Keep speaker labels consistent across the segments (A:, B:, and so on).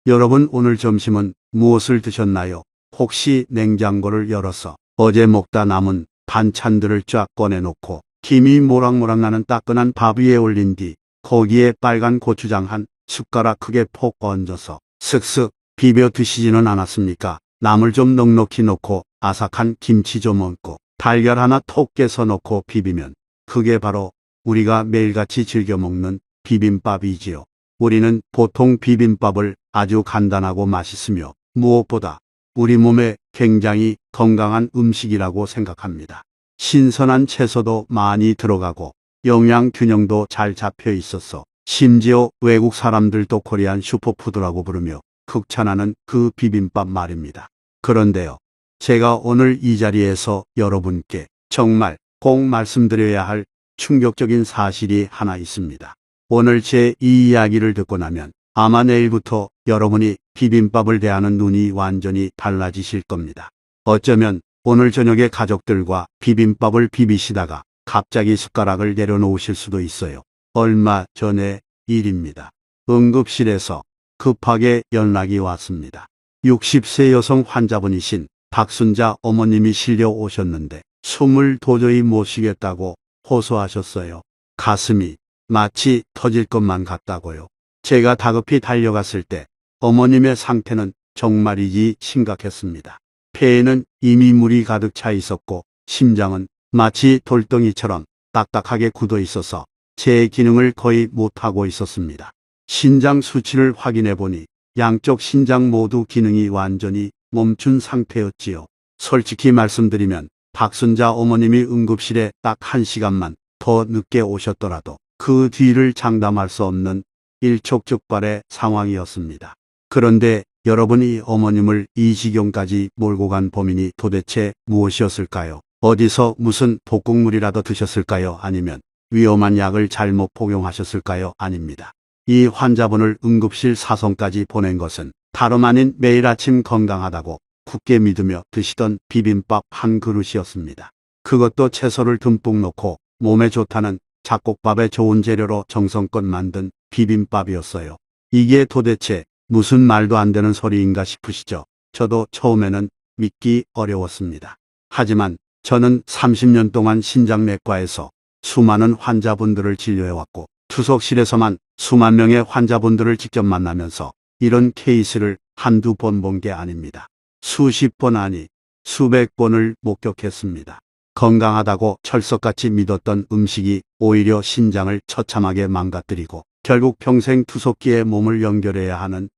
A: 여러분 오늘 점심은 무엇을 드셨나요? 혹시 냉장고를 열어서 어제 먹다 남은 반찬들을 쫙 꺼내놓고 김이 모락모락 나는 따끈한 밥 위에 올린 뒤 거기에 빨간 고추장 한 숟가락 크게 폭 얹어서 슥슥 비벼 드시지는 않았습니까? 나물 좀 넉넉히 넣고 아삭한 김치 좀 얹고 달걀 하나 톡 깨서 넣고 비비면 그게 바로 우리가 매일같이 즐겨 먹는 비빔밥이지요. 우리는 보통 비빔밥을 아주 간단하고 맛있으며 무엇보다 우리 몸에 굉장히 건강한 음식이라고 생각합니다. 신선한 채소도 많이 들어가고 영양 균형도 잘 잡혀 있어서 심지어 외국 사람들도 코리안 슈퍼푸드라고 부르며 극찬하는 그 비빔밥 말입니다. 그런데요, 제가 오늘 이 자리에서 여러분께 정말 꼭 말씀드려야 할 충격적인 사실이 하나 있습니다. 오늘 제 이 이야기를 듣고 나면 아마 내일부터 여러분이 비빔밥을 대하는 눈이 완전히 달라지실 겁니다. 어쩌면 오늘 저녁에 가족들과 비빔밥을 비비시다가 갑자기 숟가락을 내려놓으실 수도 있어요. 얼마 전의 일입니다. 응급실에서 급하게 연락이 왔습니다. 60세 여성 환자분이신 박순자 어머님이 실려 오셨는데 숨을 도저히 못 쉬겠다고 호소하셨어요. 가슴이 마치 터질 것만 같다고요. 제가 다급히 달려갔을 때 어머님의 상태는 정말이지 심각했습니다. 폐에는 이미 물이 가득 차 있었고 심장은 마치 돌덩이처럼 딱딱하게 굳어 있어서 제 기능을 거의 못하고 있었습니다. 신장 수치를 확인해 보니 양쪽 신장 모두 기능이 완전히 멈춘 상태였지요. 솔직히 말씀드리면 박순자 어머님이 응급실에 딱 1시간만 더 늦게 오셨더라도 그 뒤를 장담할 수 없는 일촉즉발의 상황이었습니다. 그런데 여러분이 어머님을 이 지경까지 몰고 간 범인이 도대체 무엇이었을까요? 어디서 무슨 독국물이라도 드셨을까요? 아니면 위험한 약을 잘못 복용하셨을까요? 아닙니다. 이 환자분을 응급실 사송까지 보낸 것은 다름 아닌 매일 아침 건강하다고 굳게 믿으며 드시던 비빔밥 한 그릇이었습니다. 그것도 채소를 듬뿍 넣고 몸에 좋다는 잡곡밥의 좋은 재료로 정성껏 만든 비빔밥이었어요. 이게 도대체 무슨 말도 안 되는 소리인가 싶으시죠? 저도 처음에는 믿기 어려웠습니다. 하지만 저는 30년 동안 신장내과에서 수많은 환자분들을 진료해왔고 투석실에서만 수만 명의 환자분들을 직접 만나면서 이런 케이스를 한두 번 본 게 아닙니다. 수십 번 아니 수백 번을 목격했습니다. 건강하다고 철석같이 믿었던 음식이 오히려 신장을 처참하게 망가뜨리고 결국 평생 투석기에 몸을 연결해야 하는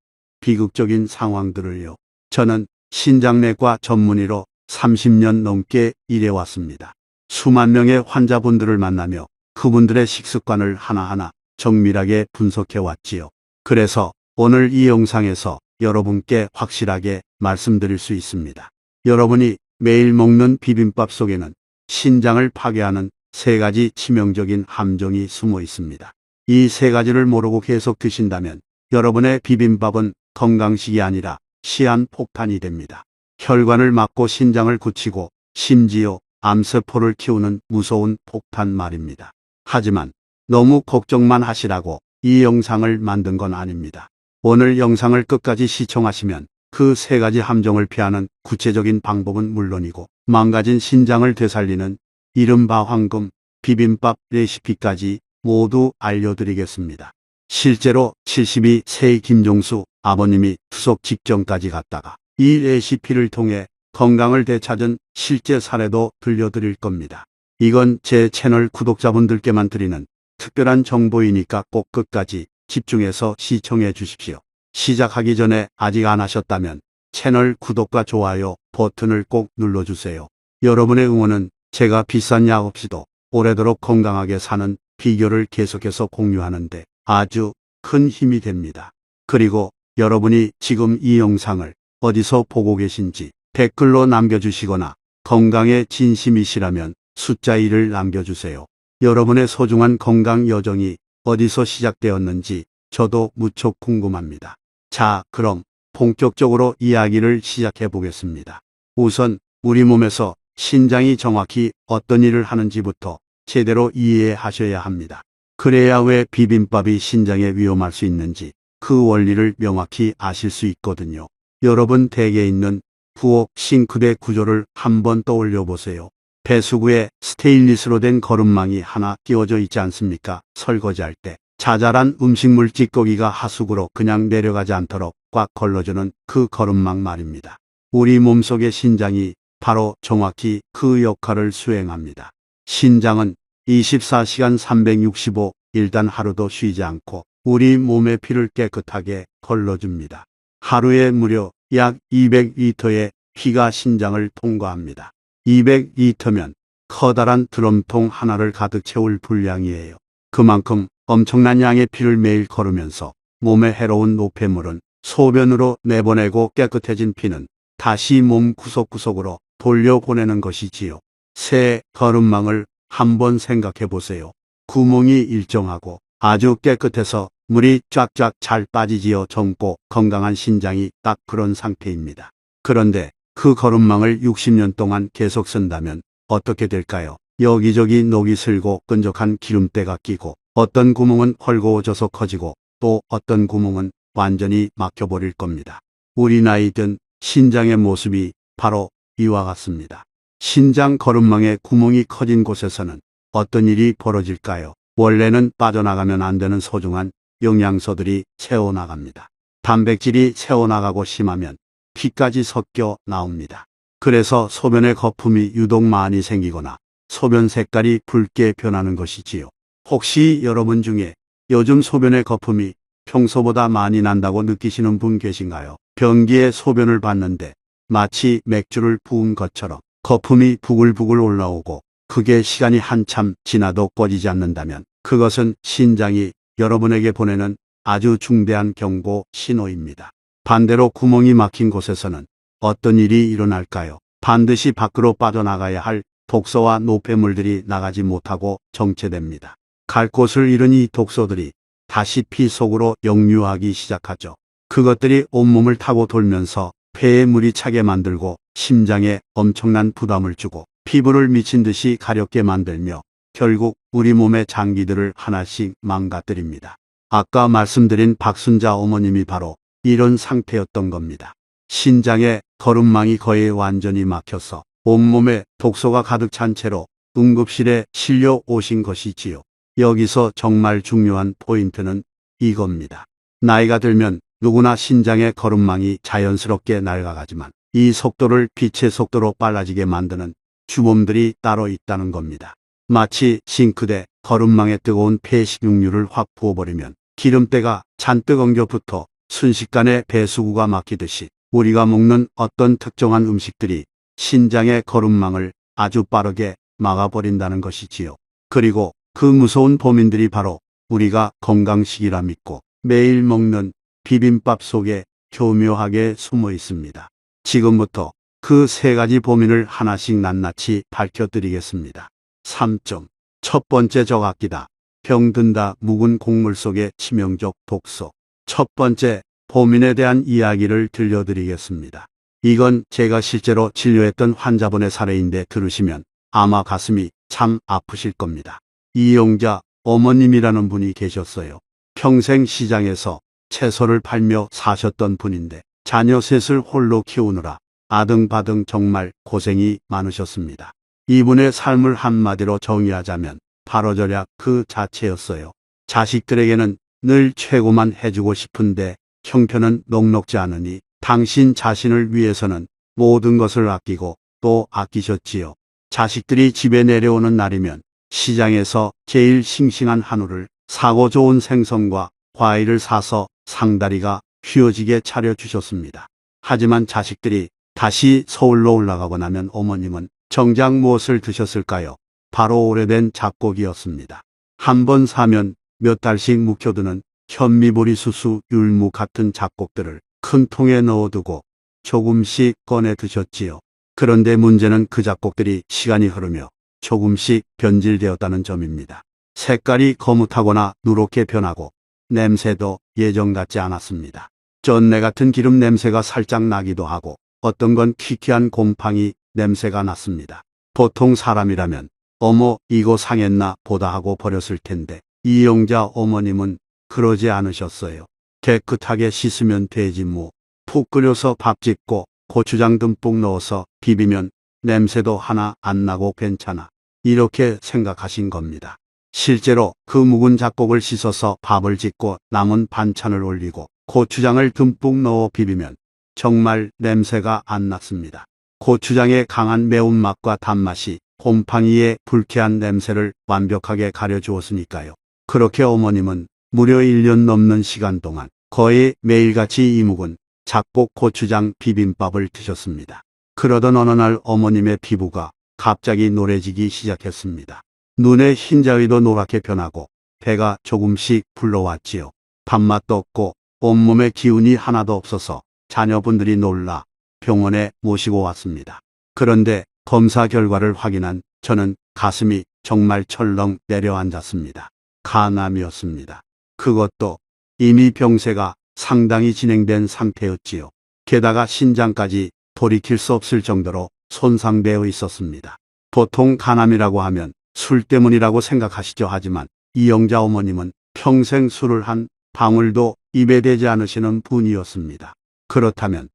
A: 비극적인 상황들을요. 저는 신장내과 전문의로 30년 넘게 일해왔습니다. 수만 명의 환자분들을 만나며 그분들의 식습관을 하나하나 정밀하게 분석해왔지요. 그래서 오늘 이 영상에서 여러분께 확실하게 말씀드릴 수 있습니다. 여러분이 매일 먹는 비빔밥 속에는 신장을 파괴하는 3가지 치명적인 함정이 숨어 있습니다. 이 3가지를 모르고 계속 드신다면 여러분의 비빔밥은 건강식이 아니라 시한폭탄이 됩니다. 혈관을 막고 신장을 굳히고 심지어 암세포를 키우는 무서운 폭탄 말입니다. 하지만 너무 걱정만 하시라고 이 영상을 만든 건 아닙니다. 오늘 영상을 끝까지 시청하시면 그 3가지 함정을 피하는 구체적인 방법은 물론이고 망가진 신장을 되살리는 이른바 황금 비빔밥 레시피까지 모두 알려드리겠습니다. 실제로 72세의 김종수 아버님이 투석 직전까지 갔다가 이 레시피를 통해 건강을 되찾은 실제 사례도 들려드릴 겁니다. 이건 제 채널 구독자분들께만 드리는 특별한 정보이니까 꼭 끝까지 집중해서 시청해 주십시오. 시작하기 전에 아직 안 하셨다면 채널 구독과 좋아요 버튼을 꼭 눌러주세요. 여러분의 응원은 제가 비싼 약 없이도 오래도록 건강하게 사는 비결을 계속해서 공유하는데 아주 큰 힘이 됩니다. 그리고 여러분이 지금 이 영상을 어디서 보고 계신지 댓글로 남겨주시거나 건강에 진심이시라면 숫자 1을 남겨주세요. 여러분의 소중한 건강 여정이 어디서 시작되었는지 저도 무척 궁금합니다. 자, 그럼 본격적으로 이야기를 시작해 보겠습니다. 우선 우리 몸에서 신장이 정확히 어떤 일을 하는지부터 제대로 이해하셔야 합니다. 그래야 왜 비빔밥이 신장에 위험할 수 있는지, 그 원리를 명확히 아실 수 있거든요. 여러분 댁에 있는 부엌 싱크대 구조를 한번 떠올려 보세요. 배수구에 스테인리스로 된 거름망이 하나 끼워져 있지 않습니까? 설거지할 때 자잘한 음식물 찌꺼기가 하수구로 그냥 내려가지 않도록 꽉 걸러주는 그 거름망 말입니다. 우리 몸속의 신장이 바로 정확히 그 역할을 수행합니다. 신장은 24시간 365일 단 하루도 쉬지 않고 우리 몸의 피를 깨끗하게 걸러줍니다. 하루에 무려 약 200리터의 피가 신장을 통과합니다. 200리터면 커다란 드럼통 하나를 가득 채울 분량이에요. 그만큼 엄청난 양의 피를 매일 걸으면서 몸에 해로운 노폐물은 소변으로 내보내고 깨끗해진 피는 다시 몸 구석구석으로 돌려보내는 것이지요. 새 거름망을 한번 생각해 보세요. 구멍이 일정하고 아주 깨끗해서 물이 쫙쫙 잘 빠지지요. 젊고 건강한 신장이 딱 그런 상태입니다. 그런데 그 거름망을 60년 동안 계속 쓴다면 어떻게 될까요? 여기저기 녹이 슬고 끈적한 기름때가 끼고 어떤 구멍은 헐거워져서 커지고 또 어떤 구멍은 완전히 막혀버릴 겁니다. 우리 나이 든 신장의 모습이 바로 이와 같습니다. 신장 거름망에 구멍이 커진 곳에서는 어떤 일이 벌어질까요? 원래는 빠져나가면 안 되는 소중한 영양소들이 새어나갑니다. 단백질이 새어나가고 심하면 피까지 섞여 나옵니다. 그래서 소변에 거품이 유독 많이 생기거나 소변 색깔이 붉게 변하는 것이지요. 혹시 여러분 중에 요즘 소변의 거품이 평소보다 많이 난다고 느끼시는 분 계신가요? 변기에 소변을 봤는데 마치 맥주를 부은 것처럼 거품이 부글부글 올라오고 그게 시간이 한참 지나도 꺼지지 않는다면 그것은 신장이 여러분에게 보내는 아주 중대한 경고 신호입니다. 반대로 구멍이 막힌 곳에서는 어떤 일이 일어날까요? 반드시 밖으로 빠져나가야 할 독소와 노폐물들이 나가지 못하고 정체됩니다. 갈 곳을 잃은 이 독소들이 다시 피 속으로 역류하기 시작하죠. 그것들이 온몸을 타고 돌면서 폐에 물이 차게 만들고 심장에 엄청난 부담을 주고 피부를 미친 듯이 가렵게 만들며 결국 우리 몸의 장기들을 하나씩 망가뜨립니다. 아까 말씀드린 박순자 어머님이 바로 이런 상태였던 겁니다. 신장에 거름망이 거의 완전히 막혀서 온몸에 독소가 가득 찬 채로 응급실에 실려 오신 것이지요. 여기서 정말 중요한 포인트는 이겁니다. 나이가 들면 누구나 신장의 거름망이 자연스럽게 낡아가지만 이 속도를 빛의 속도로 빨라지게 만드는 주범들이 따로 있다는 겁니다. 마치 싱크대 거름망에 뜨거운 폐식용유를 확 부어버리면 기름때가 잔뜩 엉겨 붙어 순식간에 배수구가 막히듯이 우리가 먹는 어떤 특정한 음식들이 신장의 거름망을 아주 빠르게 막아버린다는 것이지요. 그리고 그 무서운 범인들이 바로 우리가 건강식이라 믿고 매일 먹는 비빔밥 속에 교묘하게 숨어 있습니다. 지금부터 그 세 가지 범인을 하나씩 낱낱이 밝혀드리겠습니다. 3점. 첫 번째 저각기다. 병든다 묵은 곡물 속의 치명적 독소. 첫 번째 범인에 대한 이야기를 들려드리겠습니다. 이건 제가 실제로 진료했던 환자분의 사례인데 들으시면 아마 가슴이 참 아프실 겁니다. 이용자 어머님이라는 분이 계셨어요. 평생 시장에서 채소를 팔며 사셨던 분인데 자녀 셋을 홀로 키우느라 아등바등 정말 고생이 많으셨습니다. 이분의 삶을 한마디로 정의하자면 바로절약 그 자체였어요. 자식들에게는 늘 최고만 해주고 싶은데 형편은 녹록지 않으니 당신 자신을 위해서는 모든 것을 아끼고 또 아끼셨지요. 자식들이 집에 내려오는 날이면 시장에서 제일 싱싱한 한우를 사고 좋은 생선과 과일을 사서 상다리가 휘어지게 차려주셨습니다. 하지만 자식들이 다시 서울로 올라가고 나면 어머님은 정작 무엇을 드셨을까요? 바로 오래된 잡곡이었습니다. 한 번 사면 몇 달씩 묵혀두는 현미보리수수 율무 같은 잡곡들을 큰 통에 넣어두고 조금씩 꺼내 드셨지요. 그런데 문제는 그 잡곡들이 시간이 흐르며 조금씩 변질되었다는 점입니다. 색깔이 거뭇하거나 누렇게 변하고 냄새도 예전 같지 않았습니다. 쩐내 같은 기름 냄새가 살짝 나기도 하고 어떤 건 퀴퀴한 곰팡이 냄새가 났습니다. 보통 사람이라면 어머 이거 상했나 보다 하고 버렸을 텐데 이용자 어머님은 그러지 않으셨어요. 깨끗하게 씻으면 되지 뭐. 푹 끓여서 밥 짓고 고추장 듬뿍 넣어서 비비면 냄새도 하나 안 나고 괜찮아. 이렇게 생각하신 겁니다. 실제로 그 묵은 잡곡을 씻어서 밥을 짓고 남은 반찬을 올리고 고추장을 듬뿍 넣어 비비면 정말 냄새가 안 났습니다. 고추장의 강한 매운맛과 단맛이 곰팡이의 불쾌한 냄새를 완벽하게 가려주었으니까요. 그렇게 어머님은 무려 1년 넘는 시간 동안 거의 매일같이 이 묵은 잡곡 고추장 비빔밥을 드셨습니다. 그러던 어느 날 어머님의 피부가 갑자기 노래지기 시작했습니다. 눈의 흰자위도 노랗게 변하고 배가 조금씩 불러왔지요. 밥맛도 없고 온몸에 기운이 하나도 없어서 자녀분들이 놀라 병원에 모시고 왔습니다. 그런데 검사 결과를 확인한 저는 가슴이 정말 철렁 내려앉았습니다. 간암이었습니다. 그것도 이미 병세가 상당히 진행된 상태였지요. 게다가 신장까지 돌이킬 수 없을 정도로 손상되어 있었습니다. 보통 간암이라고 하면 술 때문이라고 생각하시죠. 하지만 이영자 어머님은 평생 술을 한 방울도 입에 대지 않으시는 분이었습니다. 그렇다면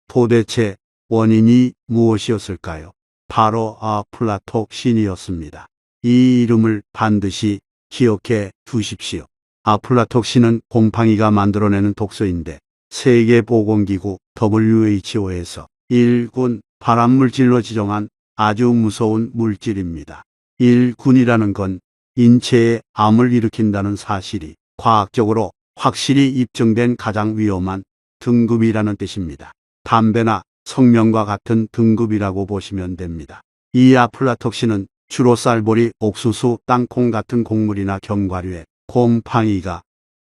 A: 도대체 원인이 무엇이었을까요? 바로 아플라톡신이었습니다. 이 이름을 반드시 기억해 두십시오. 아플라톡신은 곰팡이가 만들어내는 독소인데 세계보건기구 WHO에서 1군 발암물질로 지정한 아주 무서운 물질입니다. 1군이라는 건 인체에 암을 일으킨다는 사실이 과학적으로 확실히 입증된 가장 위험한 등급이라는 뜻입니다. 담배나 성명과 같은 등급이라고 보시면 됩니다. 이 아플라톡신은 주로 쌀보리, 옥수수, 땅콩 같은 곡물이나 견과류에 곰팡이가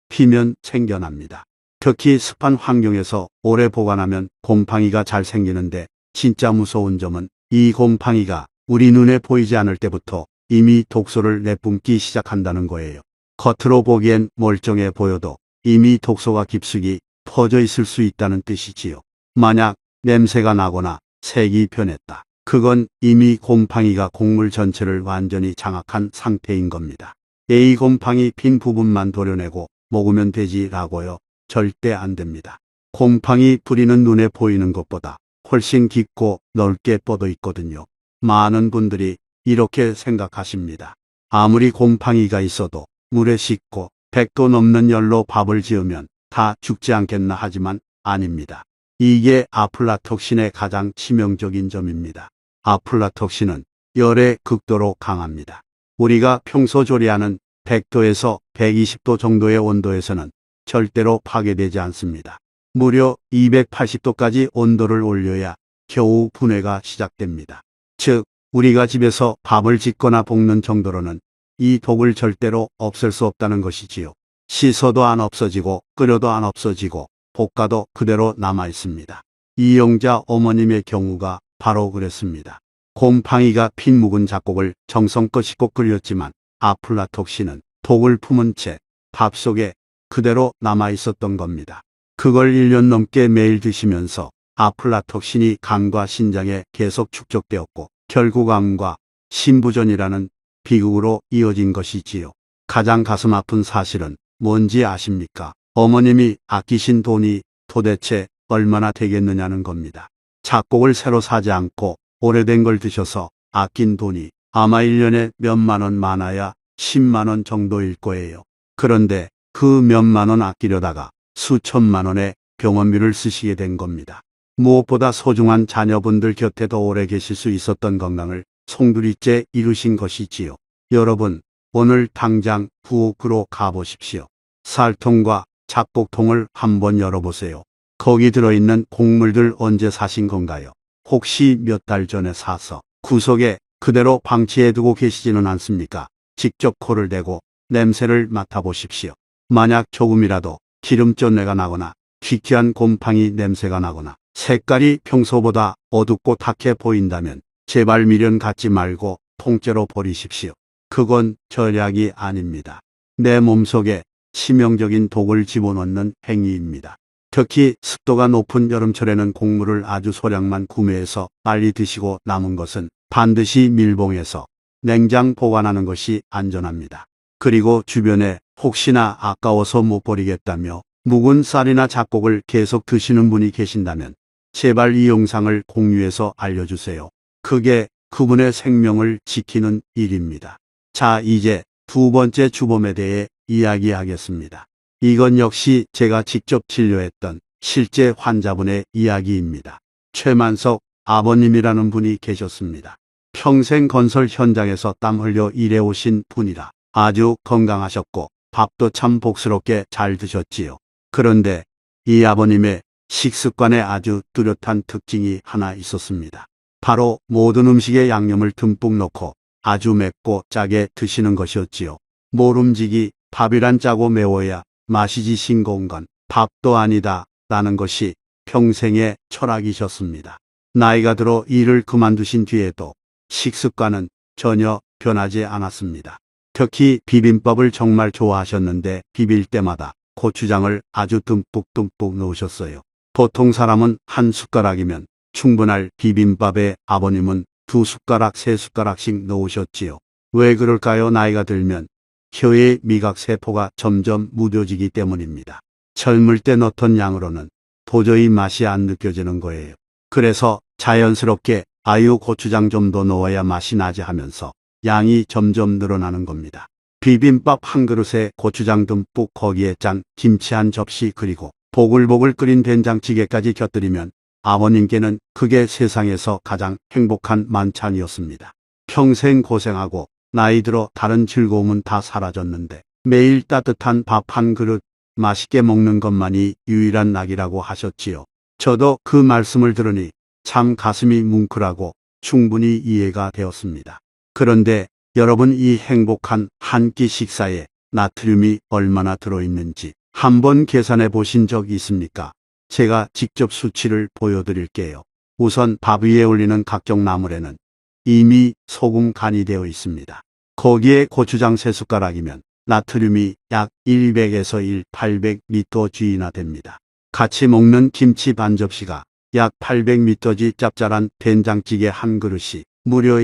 A: 피면 생겨납니다. 특히 습한 환경에서 오래 보관하면 곰팡이가 잘 생기는데 진짜 무서운 점은 이 곰팡이가 우리 눈에 보이지 않을 때부터 이미 독소를 내뿜기 시작한다는 거예요. 겉으로 보기엔 멀쩡해 보여도 이미 독소가 깊숙이 퍼져 있을 수 있다는 뜻이지요. 만약 냄새가 나거나 색이 변했다. 그건 이미 곰팡이가 곡물 전체를 완전히 장악한 상태인 겁니다. A 곰팡이 핀 부분만 도려내고 먹으면 되지라고요. 절대 안 됩니다. 곰팡이 뿌리는 눈에 보이는 것보다 훨씬 깊고 넓게 뻗어 있거든요. 많은 분들이 이렇게 생각하십니다. 아무리 곰팡이가 있어도 물에 씻고 100도 넘는 열로 밥을 지으면 다 죽지 않겠나 하지만 아닙니다. 이게 아플라톡신의 가장 치명적인 점입니다. 아플라톡신은 열에 극도로 강합니다. 우리가 평소 조리하는 100도에서 120도 정도의 온도에서는 절대로 파괴되지 않습니다. 무려 280도까지 온도를 올려야 겨우 분해가 시작됩니다. 즉, 우리가 집에서 밥을 짓거나 볶는 정도로는 이 독을 절대로 없앨 수 없다는 것이지요. 씻어도 안 없어지고 끓여도 안 없어지고 볶아도 그대로 남아 있습니다. 이영자 어머님의 경우가 바로 그랬습니다. 곰팡이가 핀 묵은 잡곡을 정성껏 씻고 끓였지만 아플라톡신은 독을 품은 채 밥 속에 그대로 남아 있었던 겁니다. 그걸 1년 넘게 매일 드시면서 아플라톡신이 간과 신장에 계속 축적되었고 결국 암과 심부전이라는 비극으로 이어진 것이지요. 가장 가슴 아픈 사실은 뭔지 아십니까? 어머님이 아끼신 돈이 도대체 얼마나 되겠느냐는 겁니다. 잡곡을 새로 사지 않고 오래된 걸 드셔서 아낀 돈이 아마 1년에 몇만 원 많아야 10만 원 정도일 거예요. 그런데 그 몇만 원 아끼려다가 수천만 원의 병원비를 쓰시게 된 겁니다. 무엇보다 소중한 자녀분들 곁에 더 오래 계실 수 있었던 건강을 송두리째 이루신 것이지요. 여러분, 오늘 당장 부엌으로 가보십시오. 쌀통과 잡곡통을 한번 열어보세요. 거기 들어있는 곡물들 언제 사신 건가요? 혹시 몇 달 전에 사서 구석에 그대로 방치해두고 계시지는 않습니까? 직접 코를 대고 냄새를 맡아보십시오. 만약 조금이라도 기름전내가 나거나 기괴한 곰팡이 냄새가 나거나 색깔이 평소보다 어둡고 탁해 보인다면 제발 미련 갖지 말고 통째로 버리십시오. 그건 절약이 아닙니다. 내 몸속에 치명적인 독을 집어넣는 행위입니다. 특히 습도가 높은 여름철에는 곡물을 아주 소량만 구매해서 빨리 드시고 남은 것은 반드시 밀봉해서 냉장 보관하는 것이 안전합니다. 그리고 주변에 혹시나 아까워서 못 버리겠다며 묵은 쌀이나 잡곡을 계속 드시는 분이 계신다면 제발 이 영상을 공유해서 알려주세요. 그게 그분의 생명을 지키는 일입니다. 자, 이제 두 번째 주범에 대해 이야기하겠습니다. 이건 역시 제가 직접 진료했던 실제 환자분의 이야기입니다. 최만석 아버님이라는 분이 계셨습니다. 평생 건설 현장에서 땀 흘려 일해오신 분이라 아주 건강하셨고 밥도 참 복스럽게 잘 드셨지요. 그런데 이 아버님의 식습관에 아주 뚜렷한 특징이 하나 있었습니다. 바로 모든 음식에 양념을 듬뿍 넣고 아주 맵고 짜게 드시는 것이었지요. 모름지기 밥이란 짜고 매워야 맛이지 싱거운 건 밥도 아니다 라는 것이 평생의 철학이셨습니다. 나이가 들어 일을 그만두신 뒤에도 식습관은 전혀 변하지 않았습니다. 특히 비빔밥을 정말 좋아하셨는데 비빌 때마다 고추장을 아주 듬뿍듬뿍 넣으셨어요. 보통 사람은 한 숟가락이면 충분할 비빔밥에 아버님은 2숟가락, 3숟가락씩 넣으셨지요. 왜 그럴까요? 나이가 들면 혀의 미각세포가 점점 무뎌지기 때문입니다. 젊을 때 넣던 양으로는 도저히 맛이 안 느껴지는 거예요. 그래서 자연스럽게 아유 고추장 좀 더 넣어야 맛이 나지 하면서 양이 점점 늘어나는 겁니다. 비빔밥 한 그릇에 고추장 듬뿍 거기에 짠 김치 한 접시 그리고 보글보글 끓인 된장찌개까지 곁들이면 아버님께는 그게 세상에서 가장 행복한 만찬이었습니다. 평생 고생하고 나이 들어 다른 즐거움은 다 사라졌는데 매일 따뜻한 밥 한 그릇 맛있게 먹는 것만이 유일한 낙이라고 하셨지요. 저도 그 말씀을 들으니 참 가슴이 뭉클하고 충분히 이해가 되었습니다. 그런데 여러분 이 행복한 한 끼 식사에 나트륨이 얼마나 들어있는지 한번 계산해 보신 적 있습니까? 제가 직접 수치를 보여드릴게요. 우선 밥 위에 올리는 각종 나물에는 이미 소금 간이 되어 있습니다. 거기에 고추장 3숟가락이면 나트륨이 약 100에서 800mg나 됩니다. 같이 먹는 김치 반 접시가 약 800mg 짭짤한 된장찌개 한 그릇이 무려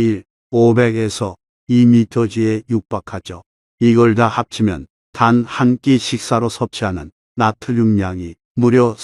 A: 500에서 2mg에 육박하죠. 이걸 다 합치면 단 한 끼 식사로 섭취하는 나트륨 양이 무려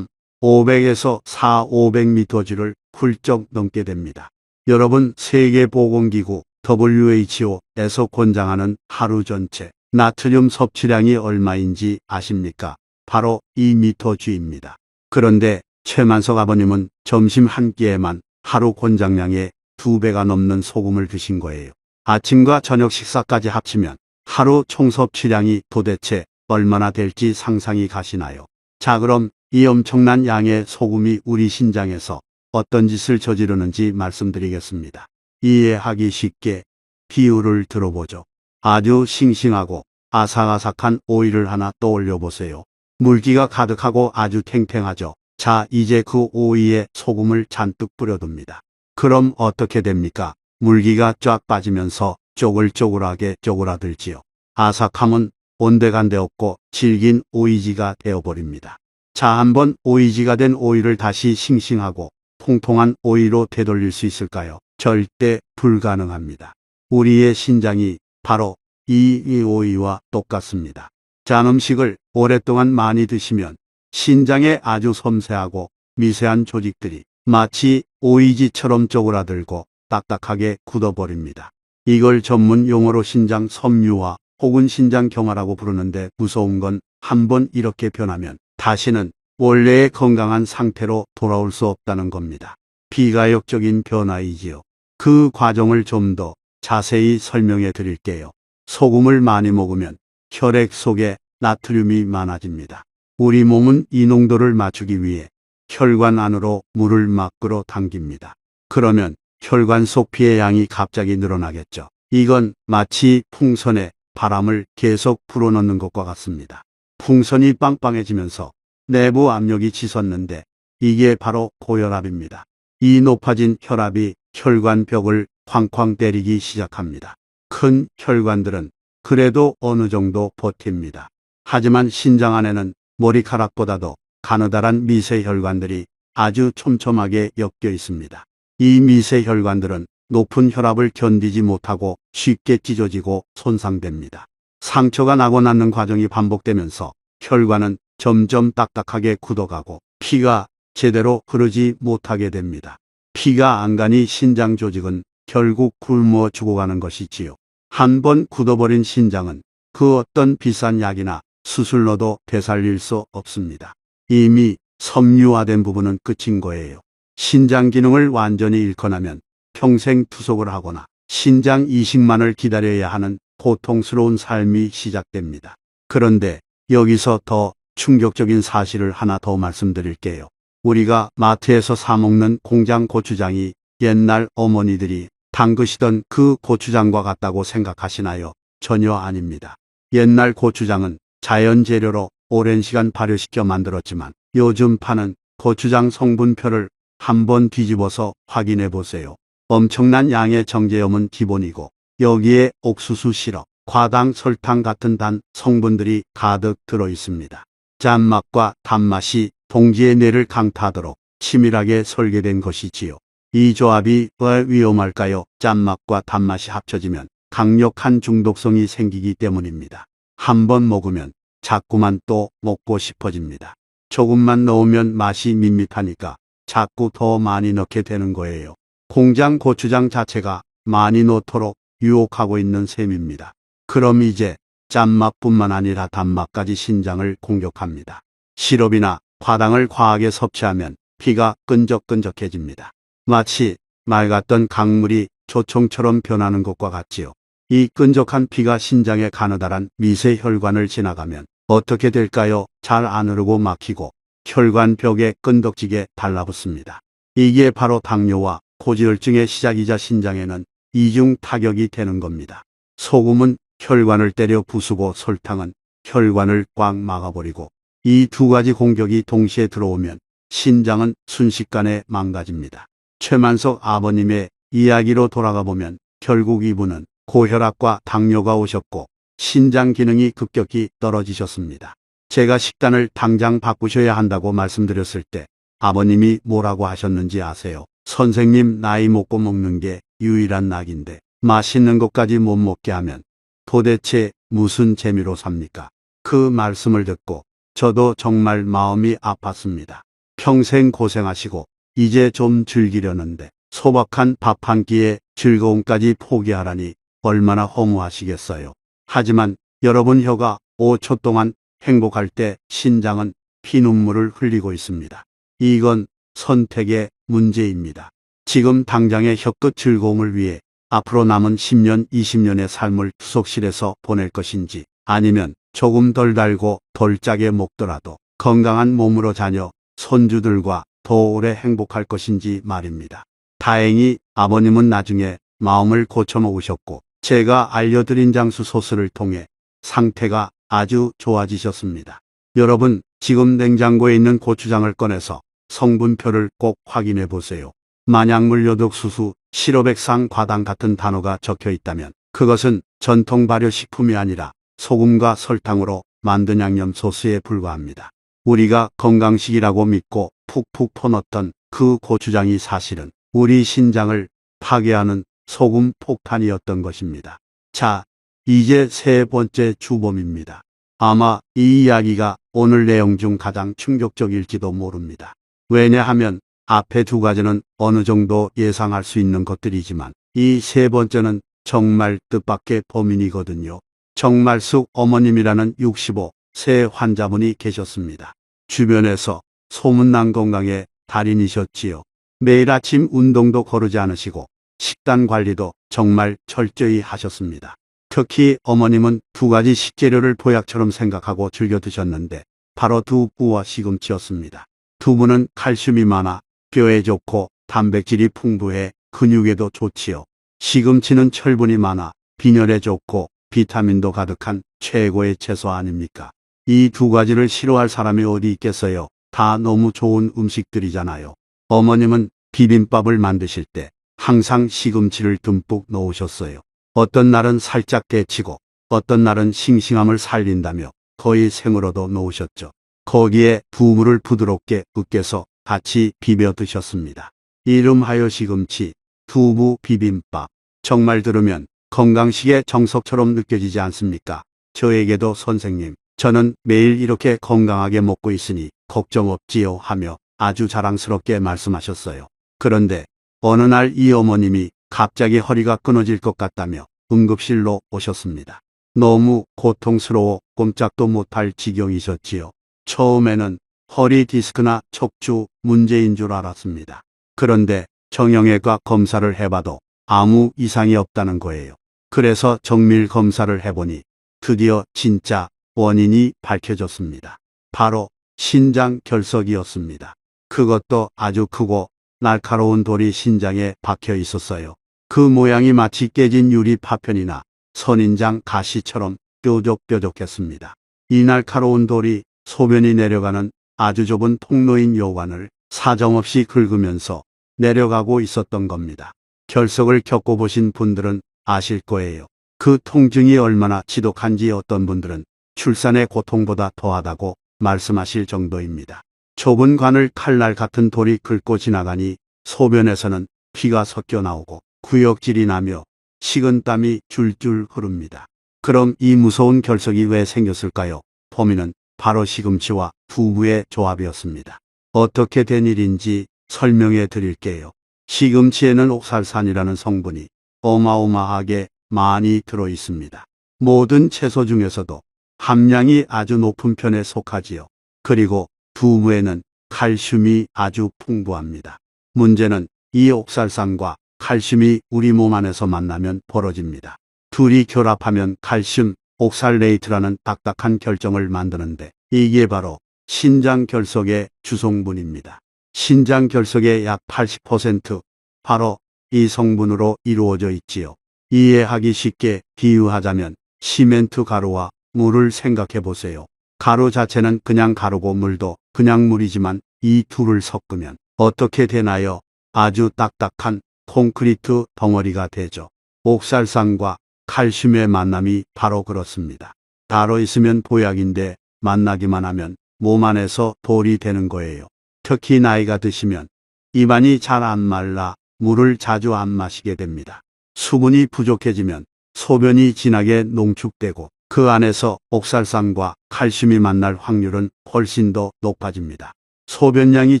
A: 500에서 500mg를 훌쩍 넘게 됩니다. 여러분 세계보건기구 WHO에서 권장하는 하루 전체 나트륨 섭취량이 얼마인지 아십니까? 바로 2mg입니다. 그런데 최만석 아버님은 점심 한 끼에만 하루 권장량의 2배가 넘는 소금을 드신 거예요. 아침과 저녁 식사까지 합치면 하루 총 섭취량이 도대체 얼마나 될지 상상이 가시나요? 자, 그럼 이 엄청난 양의 소금이 우리 신장에서 어떤 짓을 저지르는지 말씀드리겠습니다. 이해하기 쉽게 비유를 들어보죠. 아주 싱싱하고 아삭아삭한 오이를 하나 떠올려 보세요. 물기가 가득하고 아주 탱탱하죠. 자, 이제 그 오이에 소금을 잔뜩 뿌려둡니다. 그럼 어떻게 됩니까? 물기가 쫙 빠지면서 쪼글쪼글하게 쪼그라들지요. 아삭함은 온데간데 없고 질긴 오이지가 되어버립니다. 자, 한번 오이지가 된 오이를 다시 싱싱하고 통통한 오이로 되돌릴 수 있을까요? 절대 불가능합니다. 우리의 신장이 바로 이 오이와 똑같습니다. 짠 음식을 오랫동안 많이 드시면 신장에 아주 섬세하고 미세한 조직들이 마치 오이지처럼 쪼그라들고 딱딱하게 굳어버립니다. 이걸 전문 용어로 신장 섬유화 혹은 신장 경화라고 부르는데 무서운 건 한번 이렇게 변하면 다시는 원래의 건강한 상태로 돌아올 수 없다는 겁니다. 비가역적인 변화이지요. 그 과정을 좀 더 자세히 설명해 드릴게요. 소금을 많이 먹으면 혈액 속에 나트륨이 많아집니다. 우리 몸은 이 농도를 맞추기 위해 혈관 안으로 물을 막 끌어당깁니다. 그러면 혈관 속 피의 양이 갑자기 늘어나겠죠. 이건 마치 풍선에 바람을 계속 불어넣는 것과 같습니다. 풍선이 빵빵해지면서 내부 압력이 치솟는데 이게 바로 고혈압입니다. 이 높아진 혈압이 혈관 벽을 쾅쾅 때리기 시작합니다. 큰 혈관들은 그래도 어느 정도 버팁니다. 하지만 신장 안에는 머리카락보다도 가느다란 미세혈관들이 아주 촘촘하게 엮여 있습니다. 이 미세혈관들은 높은 혈압을 견디지 못하고 쉽게 찢어지고 손상됩니다. 상처가 나고 낫는 과정이 반복되면서 혈관은 점점 딱딱하게 굳어가고 피가 제대로 흐르지 못하게 됩니다. 피가 안 가니 신장 조직은 결국 굶어 죽어가는 것이지요. 한번 굳어버린 신장은 그 어떤 비싼 약이나 수술로도 되살릴 수 없습니다. 이미 섬유화된 부분은 끝인 거예요. 신장 기능을 완전히 잃고 나면 평생 투석을 하거나 신장 이식만을 기다려야 하는 고통스러운 삶이 시작됩니다. 그런데 여기서 더 충격적인 사실을 하나 더 말씀드릴게요. 우리가 마트에서 사 먹는 공장 고추장이 옛날 어머니들이 담그시던 그 고추장과 같다고 생각하시나요? 전혀 아닙니다. 옛날 고추장은 자연 재료로 오랜 시간 발효시켜 만들었지만 요즘 파는 고추장 성분표를 한번 뒤집어서 확인해 보세요. 엄청난 양의 정제염은 기본이고 여기에 옥수수 시럽, 과당, 설탕 같은 단 성분들이 가득 들어 있습니다. 짠맛과 단맛이 동지의 뇌를 강타하도록 치밀하게 설계된 것이지요. 이 조합이 왜 위험할까요? 짠맛과 단맛이 합쳐지면 강력한 중독성이 생기기 때문입니다. 한번 먹으면 자꾸만 또 먹고 싶어집니다. 조금만 넣으면 맛이 밋밋하니까 자꾸 더 많이 넣게 되는 거예요. 공장 고추장 자체가 많이 넣도록 유혹하고 있는 셈입니다. 그럼 이제 짠맛뿐만 아니라 단맛까지 신장을 공격합니다. 시럽이나 과당을 과하게 섭취하면 피가 끈적끈적해집니다. 마치 맑았던 강물이 조청처럼 변하는 것과 같지요. 이 끈적한 피가 신장의 가느다란 미세 혈관을 지나가면 어떻게 될까요? 잘 안 흐르고 막히고 혈관벽에 끈덕지게 달라붙습니다. 이게 바로 당뇨와 고지혈증의 시작이자 신장에는 이중 타격이 되는 겁니다. 소금은 혈관을 때려 부수고 설탕은 혈관을 꽉 막아버리고 이 두 가지 공격이 동시에 들어오면 신장은 순식간에 망가집니다. 최만석 아버님의 이야기로 돌아가 보면 결국 이분은 고혈압과 당뇨가 오셨고 신장 기능이 급격히 떨어지셨습니다. 제가 식단을 당장 바꾸셔야 한다고 말씀드렸을 때 아버님이 뭐라고 하셨는지 아세요? 선생님, 나이 먹고 먹는 게 유일한 낙인데 맛있는 것까지 못 먹게 하면 도대체 무슨 재미로 삽니까? 그 말씀을 듣고 저도 정말 마음이 아팠습니다. 평생 고생하시고 이제 좀 즐기려는데 소박한 밥 한 끼의 즐거움까지 포기하라니 얼마나 허무하시겠어요. 하지만 여러분 혀가 5초 동안 행복할 때 신장은 피눈물을 흘리고 있습니다. 이건 선택의 문제입니다. 지금 당장의 혀끝 즐거움을 위해 앞으로 남은 10년, 20년의 삶을 투석실에서 보낼 것인지 아니면 조금 덜 달고 덜 짜게 먹더라도 건강한 몸으로 자녀, 손주들과 더 오래 행복할 것인지 말입니다. 다행히 아버님은 나중에 마음을 고쳐먹으셨고 제가 알려드린 장수 소스를 통해 상태가 아주 좋아지셨습니다. 여러분, 지금 냉장고에 있는 고추장을 꺼내서 성분표를 꼭 확인해 보세요. 만약 물엿옥수수, 시로백상, 과당 같은 단어가 적혀 있다면 그것은 전통 발효식품이 아니라 소금과 설탕으로 만든 양념 소스에 불과합니다. 우리가 건강식이라고 믿고 푹푹 퍼넣었던 그 고추장이 사실은 우리 신장을 파괴하는 소금 폭탄이었던 것입니다. 자, 이제 세 번째 주범입니다. 아마 이 이야기가 오늘 내용 중 가장 충격적일지도 모릅니다. 왜냐하면 앞에 두 가지는 어느 정도 예상할 수 있는 것들이지만 이 세 번째는 정말 뜻밖의 범인이거든요. 정말숙 어머님이라는 65세 환자분이 계셨습니다. 주변에서 소문난 건강의 달인이셨지요. 매일 아침 운동도 거르지 않으시고 식단 관리도 정말 철저히 하셨습니다. 특히 어머님은 두 가지 식재료를 보약처럼 생각하고 즐겨 드셨는데 바로 두부와 시금치였습니다. 두부는 칼슘이 많아 뼈에 좋고 단백질이 풍부해 근육에도 좋지요. 시금치는 철분이 많아 빈혈에 좋고 비타민도 가득한 최고의 채소 아닙니까? 이 두 가지를 싫어할 사람이 어디 있겠어요? 다 너무 좋은 음식들이잖아요. 어머님은 비빔밥을 만드실 때 항상 시금치를 듬뿍 넣으셨어요. 어떤 날은 살짝 데치고 어떤 날은 싱싱함을 살린다며 거의 생으로도 넣으셨죠. 거기에 두부를 부드럽게 으깨서 같이 비벼 드셨습니다. 이름하여 시금치, 두부 비빔밥. 정말 들으면 건강식의 정석처럼 느껴지지 않습니까? 저에게도 선생님, 저는 매일 이렇게 건강하게 먹고 있으니 걱정 없지요 하며 아주 자랑스럽게 말씀하셨어요. 그런데 어느 날 이 어머님이 갑자기 허리가 끊어질 것 같다며 응급실로 오셨습니다. 너무 고통스러워 꼼짝도 못할 지경이셨지요. 처음에는 허리 디스크나 척추 문제인 줄 알았습니다. 그런데 정형외과 검사를 해봐도 아무 이상이 없다는 거예요. 그래서 정밀 검사를 해보니 드디어 진짜 원인이 밝혀졌습니다. 바로 신장 결석이었습니다. 그것도 아주 크고 날카로운 돌이 신장에 박혀 있었어요. 그 모양이 마치 깨진 유리 파편이나 선인장 가시처럼 뾰족뾰족했습니다. 이 날카로운 돌이 소변이 내려가는 아주 좁은 통로인 요관을 사정없이 긁으면서 내려가고 있었던 겁니다. 결석을 겪어보신 분들은 아실 거예요. 그 통증이 얼마나 지독한지 어떤 분들은 출산의 고통보다 더하다고 말씀하실 정도입니다. 좁은 관을 칼날 같은 돌이 긁고 지나가니 소변에서는 피가 섞여 나오고 구역질이 나며 식은땀이 줄줄 흐릅니다. 그럼 이 무서운 결석이 왜 생겼을까요? 범인은 바로 시금치와 두부의 조합이었습니다. 어떻게 된 일인지 설명해 드릴게요. 시금치에는 옥살산이라는 성분이 어마어마하게 많이 들어 있습니다. 모든 채소 중에서도 함량이 아주 높은 편에 속하지요. 그리고 두부에는 칼슘이 아주 풍부합니다. 문제는 이 옥살산과 칼슘이 우리 몸 안에서 만나면 벌어집니다. 둘이 결합하면 칼슘 옥살레이트라는 딱딱한 결정을 만드는데 이게 바로 신장 결석의 주성분입니다. 신장 결석의 약 80% 바로 이 성분으로 이루어져 있지요. 이해하기 쉽게 비유하자면 시멘트 가루와 물을 생각해 보세요. 가루 자체는 그냥 가루고 물도 그냥 물이지만 이 둘을 섞으면 어떻게 되나요? 아주 딱딱한 콘크리트 덩어리가 되죠. 옥살산과 칼슘의 만남이 바로 그렇습니다. 따로 있으면 보약인데 만나기만 하면 몸 안에서 돌이 되는 거예요. 특히 나이가 드시면 입안이 잘 안 말라 물을 자주 안 마시게 됩니다. 수분이 부족해지면 소변이 진하게 농축되고 그 안에서 옥살산과 칼슘이 만날 확률은 훨씬 더 높아집니다. 소변량이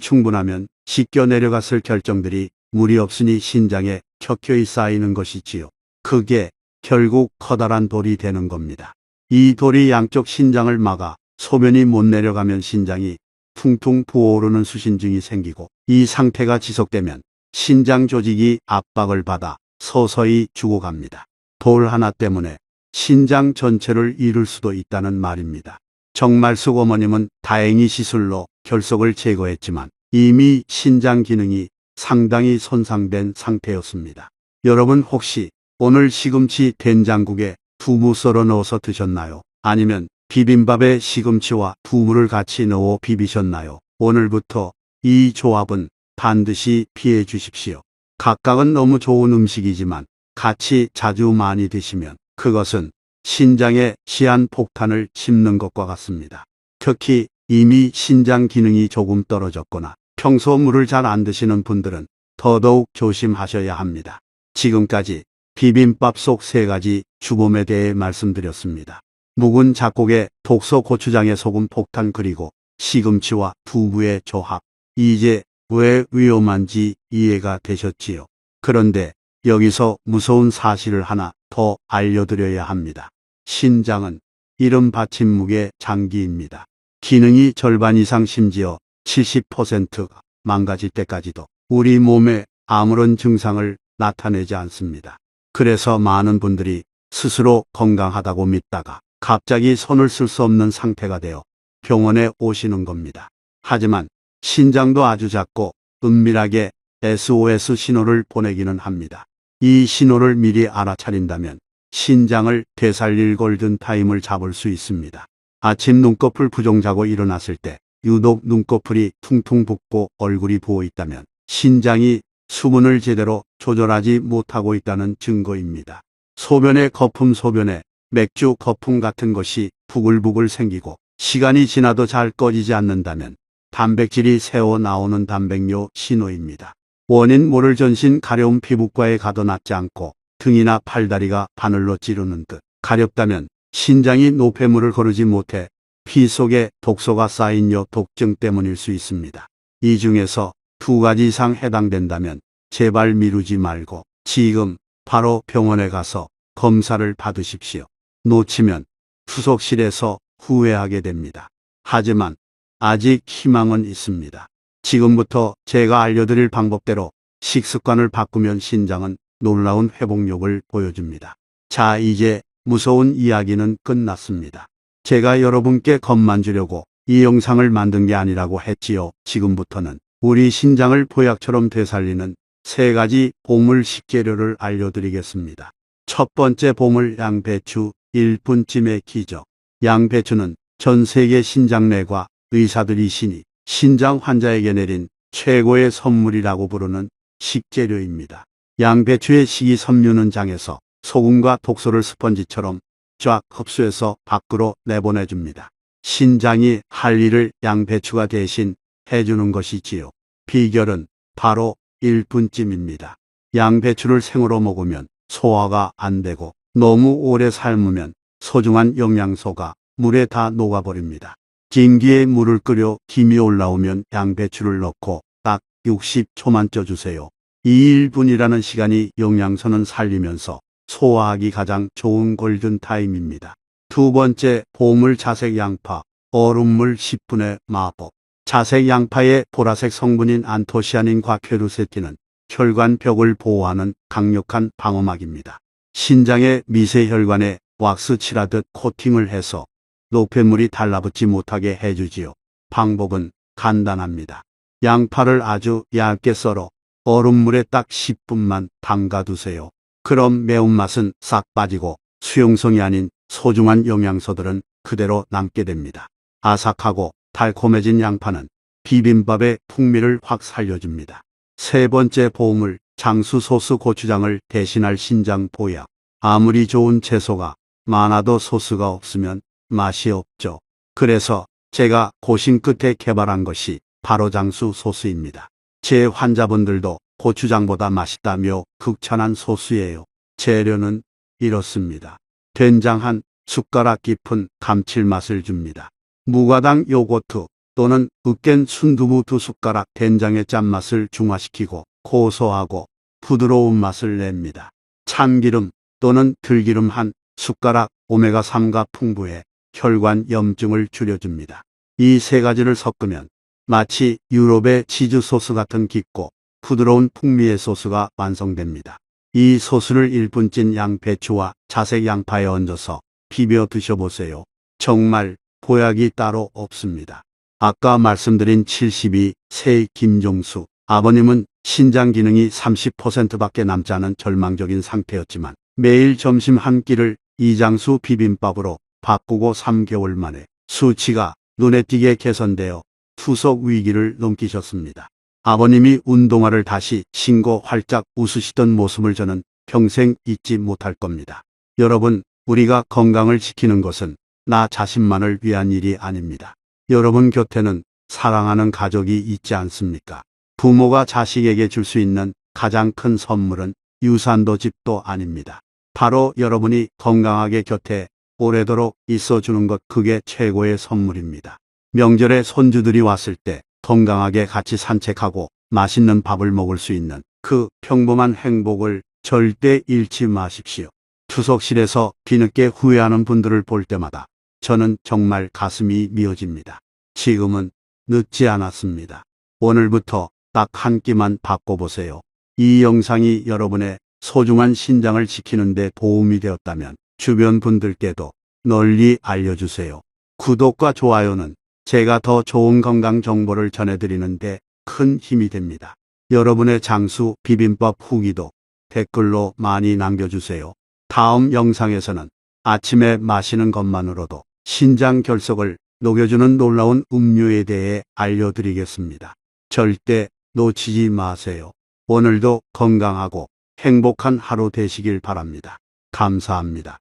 A: 충분하면 씻겨 내려갔을 결정들이 물이 없으니 신장에 켜켜이 쌓이는 것이지요. 그게 결국 커다란 돌이 되는 겁니다. 이 돌이 양쪽 신장을 막아 소변이 못 내려가면 신장이 퉁퉁 부어오르는 수신증이 생기고 이 상태가 지속되면 신장 조직이 압박을 받아 서서히 죽어갑니다. 돌 하나 때문에 신장 전체를 잃을 수도 있다는 말입니다. 정말숙 어머님은 다행히 시술로 결석을 제거했지만 이미 신장 기능이 상당히 손상된 상태였습니다. 여러분 혹시 오늘 시금치 된장국에 두부 썰어 넣어서 드셨나요? 아니면 비빔밥에 시금치와 두부를 같이 넣어 비비셨나요? 오늘부터 이 조합은 반드시 피해 주십시오. 각각은 너무 좋은 음식이지만 같이 자주 많이 드시면 그것은 신장에 시한폭탄을 짚는 것과 같습니다. 특히 이미 신장 기능이 조금 떨어졌거나 평소 물을 잘 안 드시는 분들은 더더욱 조심하셔야 합니다. 지금까지 비빔밥 속 3가지 주범에 대해 말씀드렸습니다. 묵은 잡곡에 독소 고추장에 소금 폭탄 그리고 시금치와 두부의 조합. 이제 왜 위험한지 이해가 되셨지요? 그런데 여기서 무서운 사실을 하나 더 알려드려야 합니다. 신장은 이름 받침묵의 장기입니다. 기능이 절반 이상 심지어 70%가 망가질 때까지도 우리 몸에 아무런 증상을 나타내지 않습니다. 그래서 많은 분들이 스스로 건강하다고 믿다가 갑자기 손을 쓸 수 없는 상태가 되어 병원에 오시는 겁니다. 하지만 신장도 아주 작고 은밀하게 SOS 신호를 보내기는 합니다. 이 신호를 미리 알아차린다면 신장을 되살릴 골든타임을 잡을 수 있습니다. 아침 눈꺼풀 부종 자고 일어났을 때 유독 눈꺼풀이 퉁퉁 붓고 얼굴이 부어 있다면 신장이 수분을 제대로 조절하지 못하고 있다는 증거입니다. 소변에 거품, 소변에 맥주 거품 같은 것이 부글부글 생기고 시간이 지나도 잘 꺼지지 않는다면 단백질이 새어 나오는 단백뇨 신호입니다. 원인 모를 전신 가려운 피부과에 가도 낫지 않고 등이나 팔다리가 바늘로 찌르는 듯 가렵다면 신장이 노폐물을 거르지 못해 피 속에 독소가 쌓인 요독증 때문일 수 있습니다. 이 중에서 2가지 이상 해당된다면 제발 미루지 말고 지금 바로 병원에 가서 검사를 받으십시오. 놓치면 투석실에서 후회하게 됩니다. 하지만 아직 희망은 있습니다. 지금부터 제가 알려드릴 방법대로 식습관을 바꾸면 신장은 놀라운 회복력을 보여줍니다. 자, 이제 무서운 이야기는 끝났습니다. 제가 여러분께 겁만 주려고 이 영상을 만든 게 아니라고 했지요. 지금부터는 우리 신장을 보약처럼 되살리는 3가지 보물 식재료를 알려드리겠습니다. 첫 번째 보물, 양배추. 1분찜의 기적. 양배추는 전 세계 신장내과 의사들이 신이 신장 환자에게 내린 최고의 선물이라고 부르는 식재료입니다. 양배추의 식이섬유는 장에서 소금과 독소를 스펀지처럼 쫙 흡수해서 밖으로 내보내줍니다. 신장이 할 일을 양배추가 대신 해주는 것이지요. 비결은 바로 1분찜입니다. 양배추를 생으로 먹으면 소화가 안 되고 너무 오래 삶으면 소중한 영양소가 물에 다 녹아버립니다. 긴 뒤에 물을 끓여 김이 올라오면 양배추를 넣고 딱 60초만 쪄주세요. 이 1분이라는 시간이 영양소는 살리면서 소화하기 가장 좋은 골든타임입니다. 두 번째, 보물 자색 양파. 얼음물 10분의 마법. 자색 양파의 보라색 성분인 안토시아닌과 퀘르세틴은 혈관벽을 보호하는 강력한 방어막입니다. 신장의 미세혈관에 왁스 칠하듯 코팅을 해서 노폐물이 달라붙지 못하게 해주지요. 방법은 간단합니다. 양파를 아주 얇게 썰어 얼음물에 딱 10분만 담가두세요. 그럼 매운맛은 싹 빠지고 수용성이 아닌 소중한 영양소들은 그대로 남게 됩니다. 아삭하고 달콤해진 양파는 비빔밥의 풍미를 확 살려줍니다. 세 번째 보물, 장수 소스. 고추장을 대신할 신장 보약. 아무리 좋은 채소가 많아도 소스가 없으면 맛이 없죠. 그래서 제가 고심 끝에 개발한 것이 바로 장수 소스입니다. 제 환자분들도 고추장보다 맛있다며 극찬한 소스예요. 재료는 이렇습니다. 된장 한 숟가락 깊은 감칠맛을 줍니다. 무가당 요거트 또는 으깬 순두부 2숟가락 된장의 짠맛을 중화시키고 고소하고 부드러운 맛을 냅니다. 참기름 또는 들기름 한 숟가락, 오메가3가 풍부해 혈관 염증을 줄여줍니다. 이 3가지를 섞으면 마치 유럽의 치즈 소스 같은 깊고 부드러운 풍미의 소스가 완성됩니다. 이 소스를 1분 찐 양배추와 자색 양파에 얹어서 비벼 드셔보세요. 정말 보약이 따로 없습니다. 아까 말씀드린 72세 김종수 아버님은 신장 기능이 30%밖에 남지 않은 절망적인 상태였지만 매일 점심 한 끼를 이장수 비빔밥으로 바꾸고 3개월 만에 수치가 눈에 띄게 개선되어 투석 위기를 넘기셨습니다. 아버님이 운동화를 다시 신고 활짝 웃으시던 모습을 저는 평생 잊지 못할 겁니다. 여러분, 우리가 건강을 지키는 것은 나 자신만을 위한 일이 아닙니다. 여러분 곁에는 사랑하는 가족이 있지 않습니까? 부모가 자식에게 줄 수 있는 가장 큰 선물은 유산도 집도 아닙니다. 바로 여러분이 건강하게 곁에 오래도록 있어주는 것, 그게 최고의 선물입니다. 명절에 손주들이 왔을 때 건강하게 같이 산책하고 맛있는 밥을 먹을 수 있는 그 평범한 행복을 절대 잃지 마십시오. 투석실에서 뒤늦게 후회하는 분들을 볼 때마다 저는 정말 가슴이 미어집니다. 지금은 늦지 않았습니다. 오늘부터 딱 한 끼만 바꿔보세요. 이 영상이 여러분의 소중한 신장을 지키는 데 도움이 되었다면 주변 분들께도 널리 알려주세요. 구독과 좋아요는 제가 더 좋은 건강 정보를 전해드리는 데 큰 힘이 됩니다. 여러분의 장수 비빔밥 후기도 댓글로 많이 남겨주세요. 다음 영상에서는 아침에 마시는 것만으로도 신장 결석을 녹여주는 놀라운 음료에 대해 알려드리겠습니다. 절대 놓치지 마세요. 오늘도 건강하고 행복한 하루 되시길 바랍니다. 감사합니다.